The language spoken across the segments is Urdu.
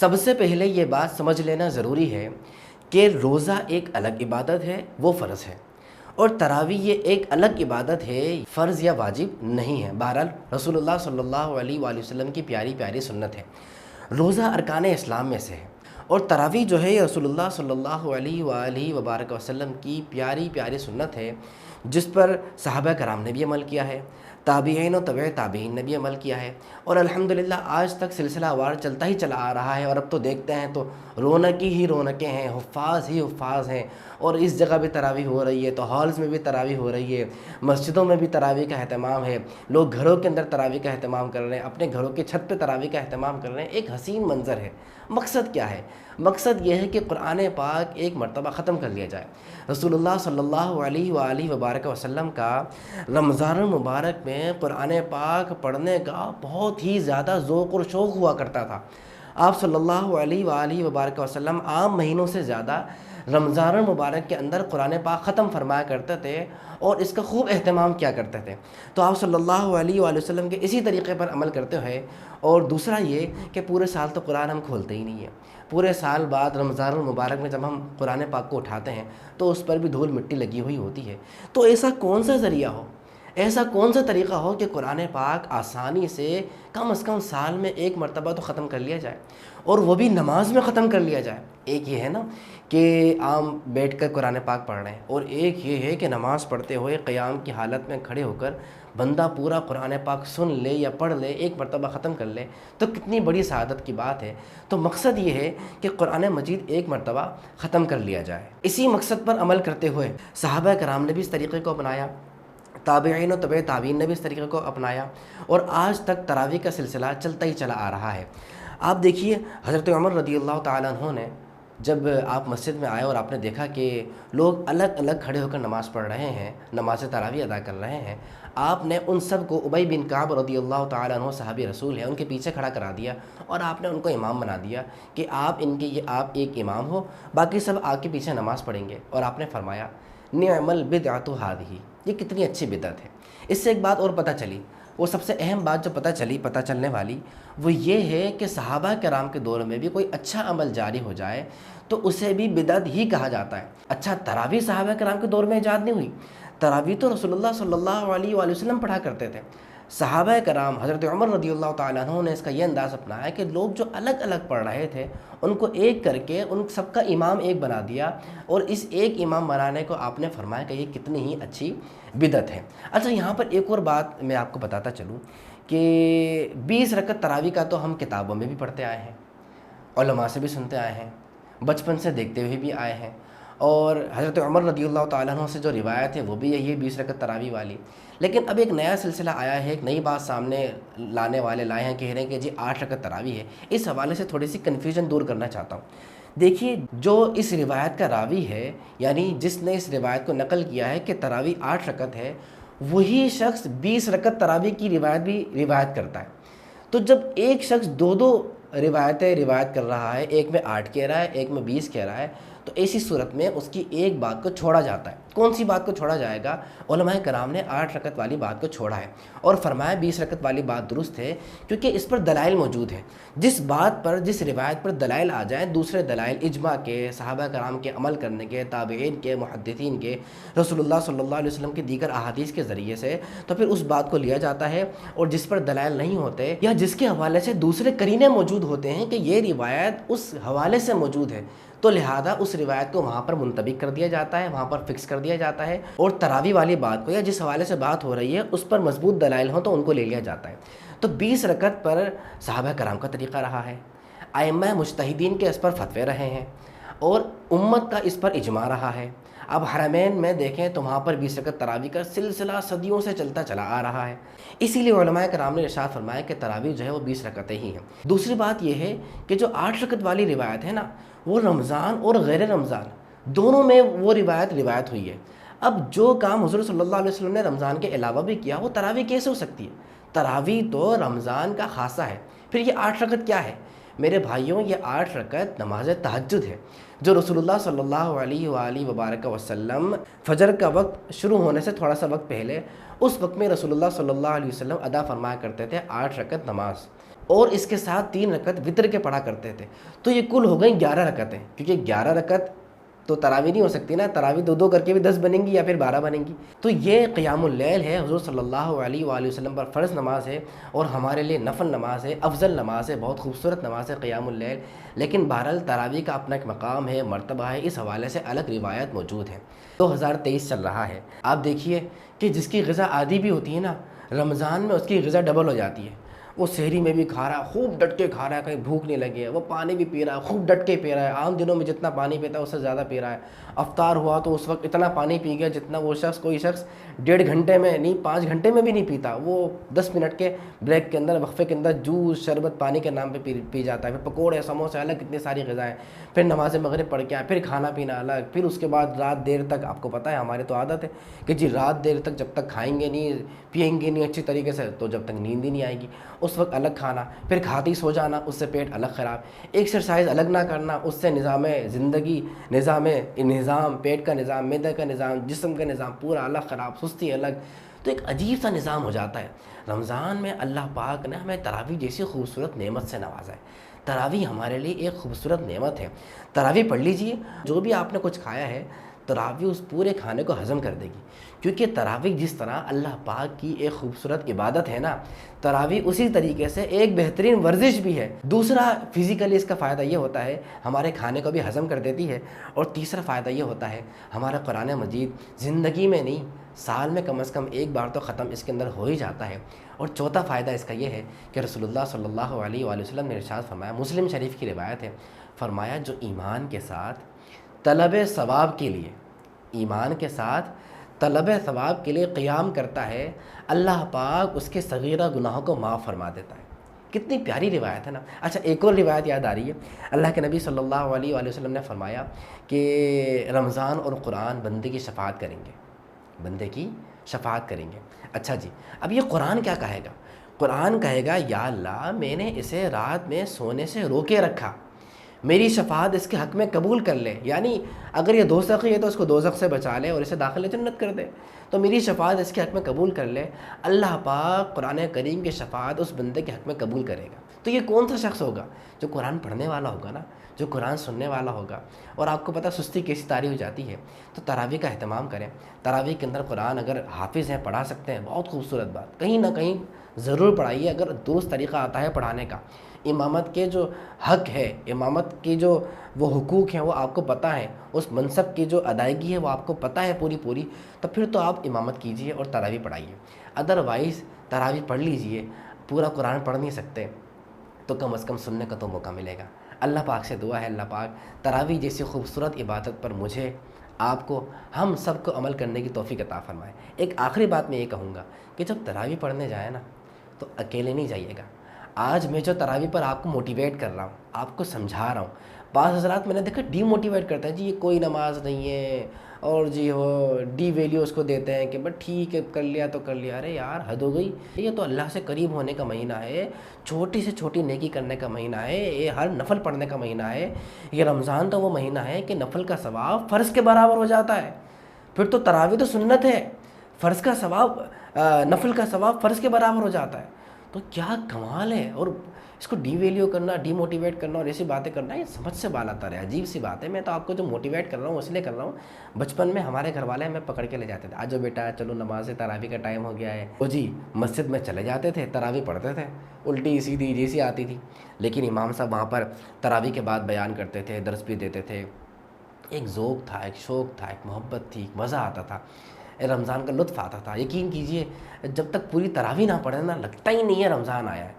سب سے پہلے یہ بات سمجھ لینا ضروری ہے کہ روزہ ایک الگ عبادت ہے، وہ فرض ہے، اور تراویح یہ ایک الگ عبادت ہے، فرض یا واجب نہیں ہے۔ بہرحال رسول اللہ صلی اللہ علیہ وآلہ وسلم کی پیاری پیاری سنت ہے۔ روزہ ارکان اسلام میں سے ہے، اور تراویح جو ہے یہ رسول اللہ صلی اللہ علیہ وآلہ وبارک وسلم کی پیاری پیاری سنت ہے، جس پر صحابہ کرام نے بھی عمل کیا ہے، تابعین و تبع تابعین نے بھی عمل کیا ہے، اور الحمدللہ آج تک سلسلہ وار چلتا ہی چلا آ رہا ہے۔ اور اب تو دیکھتے ہیں تو رونقیں ہی رونقیں ہیں، حفاظ ہی حفاظ ہیں، اور اس جگہ بھی تراویح ہو رہی ہے تو ہالز میں بھی تراویح ہو رہی ہے، مسجدوں میں بھی تراویح کا اہتمام ہے، لوگ گھروں کے اندر تراویح کا اہتمام کر رہے ہیں، اپنے گھروں کی چھت پہ تراویح کا اہتمام کر رہے ہیں۔ ایک حسین منظر ہے۔ مقصد کیا ہے؟ مقصد یہ ہے کہ قرآن پاک ایک مرتبہ ختم کر لیا جائے۔ رسول اللہ صلی اللہ علیہ وآلہ وبارک وسلم کا رمضان المبارک میں قرآن پاک پڑھنے کا بہت ہی زیادہ ذوق اور شوق ہوا کرتا تھا۔ آپ صلی اللہ علیہ وآلہ وبارک وسلم عام مہینوں سے زیادہ رمضان المبارک کے اندر قرآن پاک ختم فرمایا کرتے تھے اور اس کا خوب اہتمام کیا کرتے تھے۔ تو آپ صلی اللہ علیہ وآلہ وسلم کے اسی طریقے پر عمل کرتے ہوئے، اور دوسرا یہ کہ پورے سال تو قرآن ہم کھولتے ہی نہیں ہیں، پورے سال بعد رمضان المبارک میں جب ہم قرآن پاک کو اٹھاتے ہیں تو اس پر بھی دھول مٹی لگی ہوئی ہوتی ہے۔ تو ایسا کون سا ذریعہ ہو، ایسا کون سا طریقہ ہو کہ قرآن پاک آسانی سے کم از کم سال میں ایک مرتبہ تو ختم کر لیا جائے، اور وہ بھی نماز میں ختم کر لیا جائے۔ ایک یہ ہے نا کہ عام بیٹھ کر قرآن پاک پڑھ رہے ہیں، اور ایک یہ ہے کہ نماز پڑھتے ہوئے قیام کی حالت میں کھڑے ہو کر بندہ پورا قرآن پاک سن لے یا پڑھ لے، ایک مرتبہ ختم کر لے، تو کتنی بڑی سعادت کی بات ہے۔ تو مقصد یہ ہے کہ قرآن مجید ایک مرتبہ ختم کر لیا جائے۔ اسی مقصد پر عمل کرتے ہوئے صحابہ کرام نے بھی اس طریقے کو اپنایا، تابعین و تبع تابعین نے بھی اس طریقے کو اپنایا، اور آج تک تراویح کا سلسلہ چلتا ہی چلا آ رہا ہے۔ آپ دیکھیے حضرت عمر رضی اللہ تعالیٰ عنہ نے جب آپ مسجد میں آئے اور آپ نے دیکھا کہ لوگ الگ الگ کھڑے ہو کر نماز پڑھ رہے ہیں، نماز تراویح ادا کر رہے ہیں، آپ نے ان سب کو ابی بن کعب رضی اللہ تعالیٰ عنہ صحابی رسول ہیں، ان کے پیچھے کھڑا کرا دیا، اور آپ نے ان کو امام بنا دیا کہ آپ ایک امام ہو، باقی سب آپ کے پیچھے نماز پڑھیں گے۔ اور آپ نے فرمایا نعم البدعۃ ھذہ، یہ کتنی اچھی بدعت ہے۔ اس سے ایک بات اور پتہ چلی، وہ سب سے اہم بات جو پتہ چلنے والی وہ یہ ہے کہ صحابہ کرام کے دور میں بھی کوئی اچھا عمل جاری ہو جائے تو اسے بھی بدعت ہی کہا جاتا ہے۔ اچھا، تراویح صحابہ کرام کے دور میں ایجاد نہیں ہوئی، تراویح تو رسول اللہ صلی اللہ علیہ وآلہ وسلم پڑھا کرتے تھے۔ صحابہ کرام حضرت عمر رضی اللہ تعالیٰ عنہ نے اس کا یہ انداز اپنایا کہ لوگ جو الگ الگ پڑھ رہے تھے ان کو ایک کر کے ان سب کا امام ایک بنا دیا، اور اس ایک امام بنانے کو آپ نے فرمایا کہ یہ کتنی ہی اچھی بدعت ہے۔ اچھا، یہاں پر ایک اور بات میں آپ کو بتاتا چلوں کہ 20 رکعت تراویح کا تو ہم کتابوں میں بھی پڑھتے آئے ہیں، علماء سے بھی سنتے آئے ہیں، بچپن سے دیکھتے ہوئے بھی آئے ہیں، اور حضرت عمر رضی اللہ تعالیٰ عنہ سے جو روایت ہے وہ بھی یہی ہے 20 رکعت تراویح والی۔ لیکن اب ایک نیا سلسلہ آیا ہے، ایک نئی بات سامنے لانے والے لائے ہیں، کہہ رہے ہیں کہ جی 8 رکعت تراویح ہے۔ اس حوالے سے تھوڑی سی کنفیوژن دور کرنا چاہتا ہوں۔ دیکھیے، جو اس روایت کا راوی ہے، یعنی جس نے اس روایت کو نقل کیا ہے کہ تراویح 8 رکعت ہے، وہی شخص 20 رکعت تراویح کی روایت بھی روایت کرتا ہے۔ تو جب ایک شخص دو روایتیں روایت کر رہا ہے، ایک میں 8 کہہ رہا ہے، ایک میں 20 کہہ رہا ہے، تو ایسی صورت میں اس کی ایک بات کو چھوڑا جاتا ہے۔ کون سی بات کو چھوڑا جائے گا؟ علماء کرام نے 8 رکعت والی بات کو چھوڑا ہے، اور فرمایا 20 رکعت والی بات درست ہے، کیونکہ اس پر دلائل موجود ہیں۔ جس بات پر، جس روایت پر دلائل آ جائیں، دوسرے دلائل اجماع کے، صحابہ کرام کے عمل کرنے کے، تابعین کے، محدثین کے، رسول اللہ صلی اللہ علیہ وسلم کی دیگر احادیث کے ذریعے سے، تو پھر اس بات کو لیا جاتا ہے۔ اور جس پر دلائل نہیں ہوتے یا جس کے حوالے سے دوسرے قرینے موجود ہوتے ہیں کہ یہ روایت اس حوالے سے موجود ہے، تو لہذا اس روایت کو وہاں پر منطبق کر دیا جاتا ہے، وہاں پر فکس کر دیا جاتا ہے، اور تراویح والی بات کو یا جس حوالے سے بات ہو رہی ہے اس پر مضبوط دلائل ہوں تو ان کو لے لیا جاتا ہے۔ تو 20 رکعت پر صحابہ کرام کا طریقہ رہا ہے، ائمہ مجتہدین کے اس پر فتوے رہے ہیں، اور امت کا اس پر اجماع رہا ہے۔ اب حرمین میں دیکھیں تو وہاں پر 20 رکعت تراویح کا سلسلہ صدیوں سے چلتا چلا آ رہا ہے، اسی لیے علماء کرام نے ارشاد فرمایا کہ تراویح جو ہے وہ 20 رکعتیں ہی ہیں۔ دوسری بات یہ ہے کہ جو 8 رکعت والی روایت ہے نا، وہ رمضان اور غیر رمضان دونوں میں وہ روایت ہوئی ہے۔ اب جو کام حضور صلی اللہ علیہ وسلم نے رمضان کے علاوہ بھی کیا، وہ تراویح کیسے ہو سکتی ہے؟ تراویح تو رمضان کا خاصہ ہے۔ پھر یہ 8 رکعت کیا ہے؟ میرے بھائیوں، یہ 8 رکعت نماز تہجد ہے، جو رسول اللہ صلی اللہ علیہ وآلہ وبارک وسلم فجر کا وقت شروع ہونے سے تھوڑا سا وقت پہلے، اس وقت میں رسول اللہ صلی اللہ علیہ وسلم ادا فرمایا کرتے تھے 8 رکعت نماز۔ اور اس کے ساتھ 3 رکعت وطر کے پڑھا کرتے تھے، تو یہ کل ہو گئیں 11 رکعتیں، کیونکہ 11 رکعت تو تراویح نہیں ہو سکتی نا، تراویح 2 کر کے بھی 10 بنیں گی یا پھر 12 بنیں گی۔ تو یہ قیام اللیل ہے، حضور صلی اللہ علیہ وآلہ وسلم پر فرض نماز ہے، اور ہمارے لیے نفل نماز ہے، افضل نماز ہے، بہت خوبصورت نماز ہے قیام اللیل۔ لیکن بہرحال تراویح کا اپنا ایک مقام ہے، مرتبہ ہے، اس حوالے سے الگ روایت موجود ہیں۔ 2023 چل رہا ہے، آپ دیکھیے کہ جس کی غذا عادی بھی ہوتی ہے نا، رمضان میں اس کی غذا ڈبل ہو جاتی ہے۔ وہ سحری میں بھی کھا رہا ہے، خوب ڈٹ کے کھا رہا ہے، کہیں بھوک نہیں لگی ہے، وہ پانی بھی پی رہا ہے، خوب ڈٹ کے پی رہا ہے، عام دنوں میں جتنا پانی پیتا ہے اس سے زیادہ پی رہا ہے۔ افطار ہوا تو اس وقت اتنا پانی پی گیا جتنا وہ شخص کوئی شخص 1.5 گھنٹے میں نہیں 5 گھنٹے میں بھی نہیں پیتا، وہ 10 منٹ کے بریک کے اندر وقفے کے اندر جوس شربت پانی کے نام پہ پی جاتا ہے، پھر پکوڑے سموسے الگ کتنی ساری غذائیں، پھر نماز مغرب پڑھ کے آئے، پھر کھانا پینا الگ، پھر اس کے بعد رات دیر تک، آپ کو پتہ ہے ہمارے تو عادت ہے کہ جی رات دیر تک جب تک کھائیں گے نہیں پیئیں گے نہیں اچھی طریقے سے تو جب تک نیند ہی نہیں آئے گی، اس وقت الگ کھانا، پھر کھاتے ہی سو جانا، اس سے پیٹ الگ خراب، ایکسرسائز الگ نہ کرنا، اس سے نظام زندگی، نظام پیٹ کا نظام، معدے کا نظام، جسم کا نظام پورا الگ خراب، سستی الگ، تو ایک عجیب سا نظام ہو جاتا ہے۔ رمضان میں اللہ پاک نے ہمیں تراویح جیسی خوبصورت نعمت سے نوازا ہے۔ تراویح ہمارے لیے ایک خوبصورت نعمت ہے۔ تراویح پڑھ لیجئے، جو بھی آپ نے کچھ کھایا ہے تراویح اس پورے کھانے کو ہضم کر دے گی، کیونکہ تراویح جس طرح اللہ پاک کی ایک خوبصورت عبادت ہے نا، تراویح اسی طریقے سے ایک بہترین ورزش بھی ہے۔ دوسرا فزیکلی اس کا فائدہ یہ ہوتا ہے ہمارے کھانے کو بھی ہضم کر دیتی ہے، اور تیسرا فائدہ یہ ہوتا ہے ہمارا قرآن مجید زندگی میں نہیں سال میں کم از کم ایک بار تو ختم اس کے اندر ہو ہی جاتا ہے۔ اور چوتھا فائدہ اس کا یہ ہے کہ رسول اللہ صلی اللہ علیہ وآلہ وسلم نے ارشاد فرمایا، مسلم شریف کی روایت ہے، فرمایا جو ایمان کے ساتھ طلب ثواب کے لیے، ایمان کے ساتھ طلب ثواب کے لیے قیام کرتا ہے، اللہ پاک اس کے صغیرہ گناہوں کو معاف فرما دیتا ہے۔ کتنی پیاری روایت ہے نا۔ اچھا ایک اور روایت یاد آ رہی ہے، اللہ کے نبی صلی اللہ علیہ وآلہ وسلم نے فرمایا کہ رمضان اور قرآن بندے کی شفاعت کریں گے، بندے کی شفاعت کریں گے۔ اچھا جی، اب یہ قرآن کیا کہے گا؟ قرآن کہے گا یا اللہ میں نے اسے رات میں سونے سے روکے رکھا، میری شفاعت اس کے حق میں قبول کر لے، یعنی اگر یہ دوزخی ہے تو اس کو دوزخ سے بچا لے اور اسے داخل جنت کر دے، تو میری شفاعت اس کے حق میں قبول کر لے۔ اللہ پاک قرآن کریم کی شفاعت اس بندے کے حق میں قبول کرے گا۔ تو یہ کون سا شخص ہوگا؟ جو قرآن پڑھنے والا ہوگا نا، جو قرآن سننے والا ہوگا۔ اور آپ کو پتہ سستی کیسی طاری ہو جاتی ہے، تو تراویح کا اہتمام کریں۔ تراویح کے اندر قرآن اگر حافظ ہیں پڑھا سکتے ہیں، بہت خوبصورت بات، کہیں نہ کہیں ضرور پڑھائیے اگر درست طریقہ آتا ہے پڑھانے کا۔ امامت کے جو حق ہے، امامت کی جو وہ حقوق ہیں وہ آپ کو پتہ ہے، اس منصب کی جو ادائیگی ہے وہ آپ کو پتہ ہے پوری، تو پھر تو آپ امامت کیجئے اور تراویح پڑھائیے۔ ادروائز تراویح پڑھ لیجئے، پورا قرآن پڑھ نہیں سکتے تو کم از کم سننے کا تو موقع ملے گا۔ اللہ پاک سے دعا ہے اللہ پاک تراویح جیسی خوبصورت عبادت پر مجھے، آپ کو، ہم سب کو عمل کرنے کی توفیق عطا فرمائے۔ ایک آخری بات میں یہ کہوں گا کہ جب تراویح پڑھنے جائیں نا تو اکیلے نہیں جائیے گا۔ آج میں جو تراویح پر آپ کو موٹیویٹ کر رہا ہوں، آپ کو سمجھا رہا ہوں، بعض حضرات میں نے دیکھا ڈی موٹیویٹ کرتا ہے، جی یہ کوئی نماز نہیں ہے، اور جی وہ ڈی ویلیو اس کو دیتے ہیں کہ بس ٹھیک ہے کر لیا تو کر لیا۔ ارے یار حد ہو گئی، یہ تو اللہ سے قریب ہونے کا مہینہ ہے، چھوٹی سے چھوٹی نیکی کرنے کا مہینہ ہے، یہ ہر نفل پڑھنے کا مہینہ ہے۔ یہ رمضان تو وہ مہینہ ہے کہ نفل کا ثواب فرض کے برابر ہو جاتا ہے، پھر تو تراویح تو سنت ہے، فرض کا ثواب نفل کا ثواب فرض کے برابر ہو جاتا ہے، تو کیا کمال ہے۔ اور اس کو ڈی ویلیو کرنا، ڈی موٹیویٹ کرنا اور ایسی باتیں کرنا، یہ سمجھ سے بالا تر ہے، عجیب سی بات ہے۔ میں تو آپ کو جو موٹیویٹ کر رہا ہوں اس لیے کر رہا ہوں، بچپن میں ہمارے گھر والے ہمیں پکڑ کے لے جاتے تھے، آجو بیٹا چلو نماز تراویح کا ٹائم ہو گیا ہے، وہ جی مسجد میں چلے جاتے تھے، تراویح پڑھتے تھے، الٹی سیدھی جیسی آتی تھی، لیکن امام صاحب وہاں پر تراویح کے بعد بیان کرتے تھے، درس بھی دیتے تھے، ایک ذوق تھا، ایک شوق تھا، ایک محبت تھی، ایک مزہ آتا تھا، رمضان کا لطف آتا تھا۔ یقین کیجئے جب تک پوری تراویح نہ پڑھے نا لگتا ہی نہیں ہے رمضان آیا ہے۔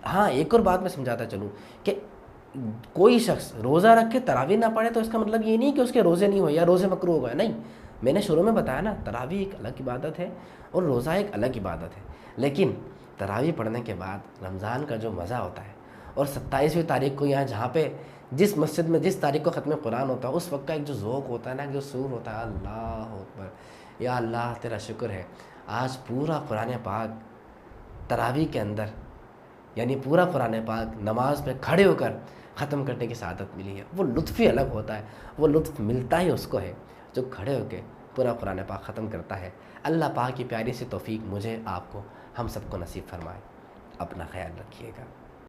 ہاں ایک اور بات میں سمجھاتا چلوں کہ کوئی شخص روزہ رکھ کے تراویح نہ پڑھے تو اس کا مطلب یہ نہیں کہ اس کے روزے نہیں ہوئے یا روزے مکروہ ہو گئے، نہیں، میں نے شروع میں بتایا نا تراویح ایک الگ عبادت ہے اور روزہ ایک الگ عبادت ہے، لیکن تراویح پڑھنے کے بعد رمضان کا جو مزہ ہوتا ہے، اور 27ویں تاریخ کو یہاں جہاں پہ جس مسجد میں جس تاریخ کو ختم قرآن ہوتا ہے، اس وقت کا ایک جو ذوق ہوتا ہے نا، ایک جو سور ہوتا ہے، اللہ اکبر، یا اللہ تیرا شکر ہے آج پورا قرآن پاک تراویح کے اندر، یعنی پورا قرآن پاک نماز پہ کھڑے ہو کر ختم کرنے کی سعادت ملی ہے۔ وہ لطف ہی الگ ہوتا ہے، وہ لطف ملتا ہی اس کو ہے جو کھڑے ہو کے پورا قرآن پاک ختم کرتا ہے۔ اللہ پاک کی پیاری سی توفیق مجھے، آپ کو، ہم سب کو نصیب فرمائے۔ اپنا خیال رکھیے گا۔